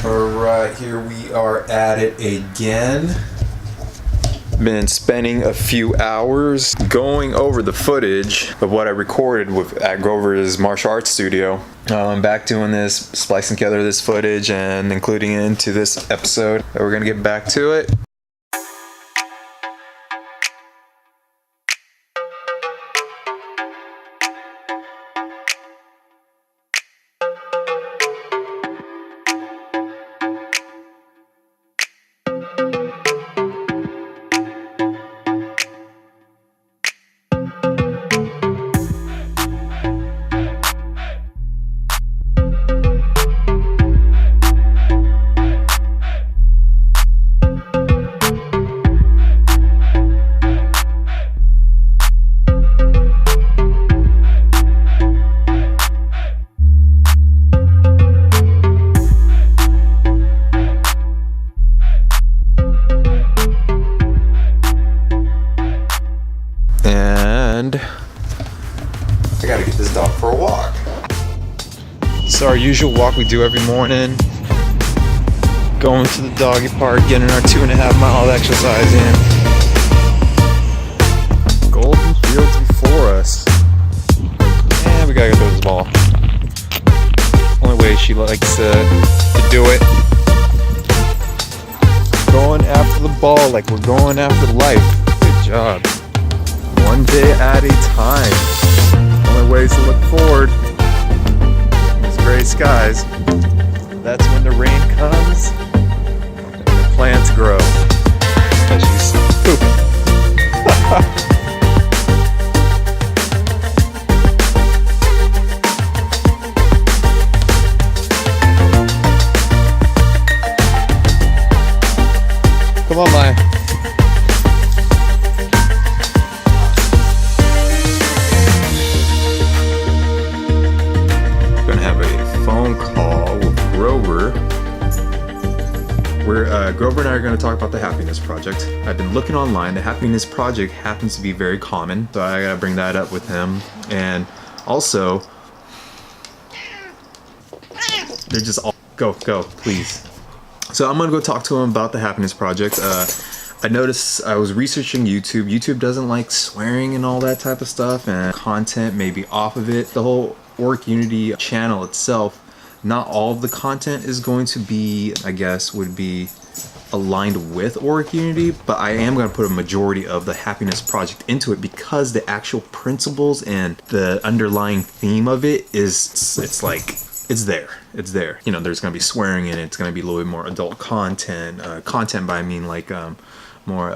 Alright, here we are at it again. Been spending a few hours going over the footage of what I recorded at Grover's martial arts studio. I'm back doing this, splicing together this footage and including it into this episode. We're gonna get back to it. I gotta get this dog for a walk. It's our usual walk we do every morning. Going to the doggy park, getting our 2.5 mile exercise in. Golden fields before us. And we gotta go throw this ball. Only way she likes to do it. Going after the ball like we're going after life. Good job. One day at a time. Only ways to look forward is gray skies. That's when the rain comes and the plants grow. And she's pooping. Come on, Maya. Grover and I are going to talk about the Happiness Project. I've been looking online. The Happiness Project happens to be very common, so I got to bring that up with him. And also, they're just all go, please. So I'm going to go talk to him about the Happiness Project. I noticed I was researching YouTube. YouTube doesn't like swearing and all that type of stuff, and content may be off of it. The whole Orc Unity channel itself, not all of the content is going to be, I guess, would be aligned with Orc Unity, but I am going to put a majority of the Happiness Project into it because the actual principles and the underlying theme of it is, it's there. You know, there's going to be swearing in it. It's going to be a little bit more adult content. Content by I mean like more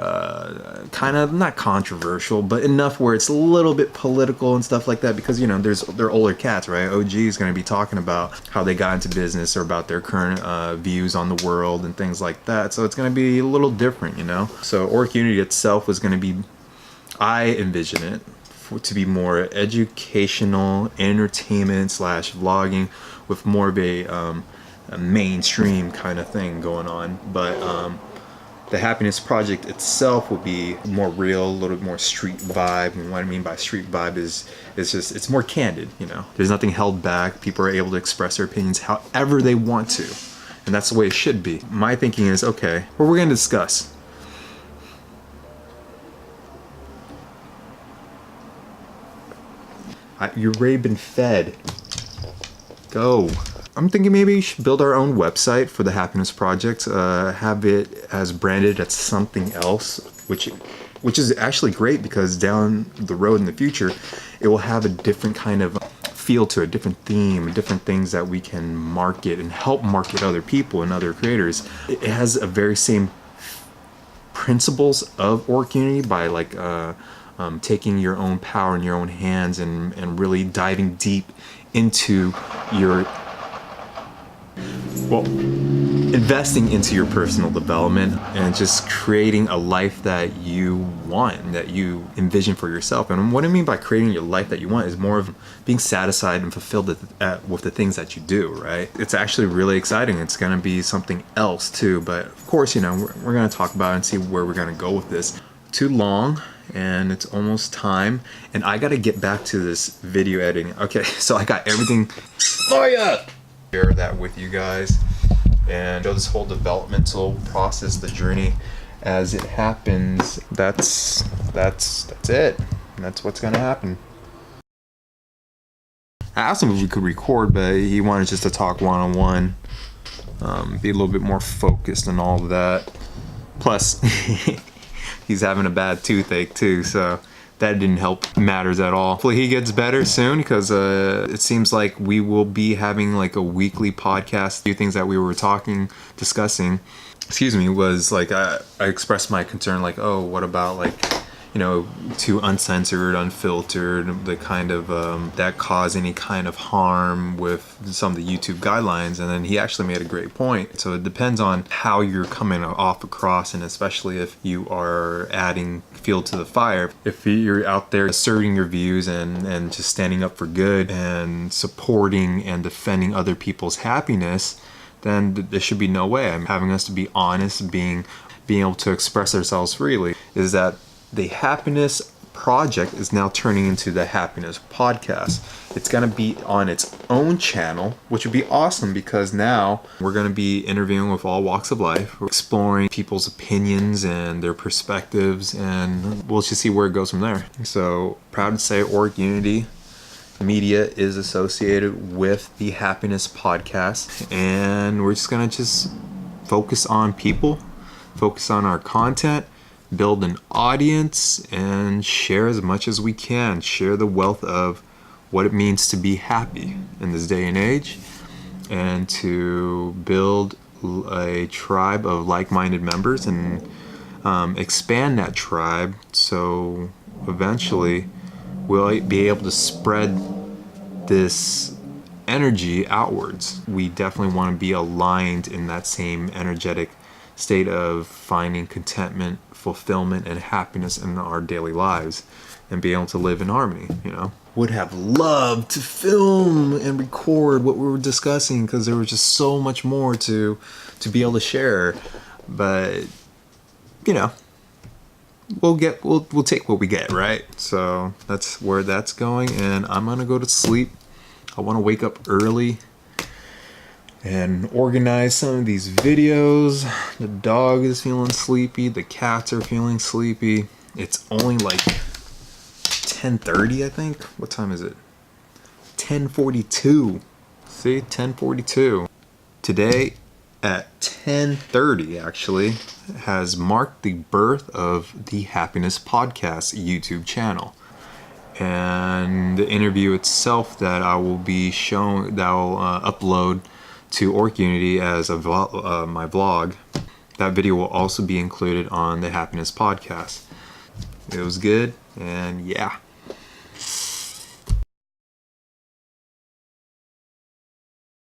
kind of not controversial, but enough where it's a little bit political and stuff like that, because you know they're older cats, right? OG is going to be talking about how they got into business or about their current views on the world and things like that, so it's going to be a little different, you know. So Orc Unity itself was going to be, I envision it to be more educational, entertainment / vlogging with more of a mainstream kind of thing going on, but the Happiness Project itself will be more real, a little bit more street vibe. And what I mean by street vibe is just, it's more candid, you know. There's nothing held back. People are able to express their opinions however they want to. And that's the way it should be. My thinking is, okay, what we're going to discuss. You've already been fed. Go. I'm thinking maybe we should build our own website for the Happiness Project, have it as branded as something else, which is actually great because down the road in the future, it will have a different kind of feel to it, different theme, different things that we can market and help market other people and other creators. It has a very same principles of Orc Unity by like taking your own power in your own hands and really diving deep into your, well, investing into your personal development and just creating a life that you want, that you envision for yourself. And what I mean by creating your life that you want is more of being satisfied and fulfilled with the things that you do, right? It's actually really exciting. It's going to be something else too, but of course, you know, we're going to talk about it and see where we're going to go with this. Too long, and it's almost time, and I got to get back to this video editing. Okay, so I got everything. Oh yeah! Share that with you guys. and this whole developmental process, the journey as it happens. That's it. That's what's gonna happen. I asked him if we could record, but he wanted just to talk one-on-one, be a little bit more focused and all of that. Plus, he's having a bad toothache too, so that didn't help matters at all. Hopefully he gets better soon, because it seems like we will be having like a weekly podcast. A few things that we were discussing, was like I expressed my concern, like, oh, what about like, too uncensored, unfiltered, the kind of that cause any kind of harm with some of the YouTube guidelines. And then he actually made a great point. So it depends on how you're coming off across, and especially if you are adding fuel to the fire. If you're out there asserting your views and just standing up for good and supporting and defending other people's happiness, then there should be no way. I'm having us to be honest, being able to express ourselves freely. Is that the happiness project is now turning into the happiness podcast. It's going to be on its own channel, which would be awesome, because now we're going to be interviewing with all walks of life. We're exploring people's opinions and their perspectives, and we'll just see where it goes from there. So proud to say Org Unity Media is associated with the happiness podcast, and we're just going to focus on people, focus on our content, build an audience, and share as much as we can. Share the wealth of what it means to be happy in this day and age, and to build a tribe of like-minded members, and expand that tribe, so eventually we'll be able to spread this energy outwards. We definitely want to be aligned in that same energetic state of finding contentment, fulfillment, and happiness in our daily lives, and be able to live in harmony. Would have loved to film and record what we were discussing, because there was just so much more to be able to share, but we'll take what we get, right? So that's where that's going, and I'm gonna go to sleep. I want to wake up early and organize some of these videos. The dog is feeling sleepy. The cats are feeling sleepy. It's only like 10:30, I think. What time is it? 10:42. See, 10:42. Today at 10:30 actually has marked the birth of the Happiness Podcast YouTube channel. And the interview itself that I will be showing, that I'll upload to Org Unity as my vlog, that video will also be included on the Happiness Podcast. It was good, and yeah.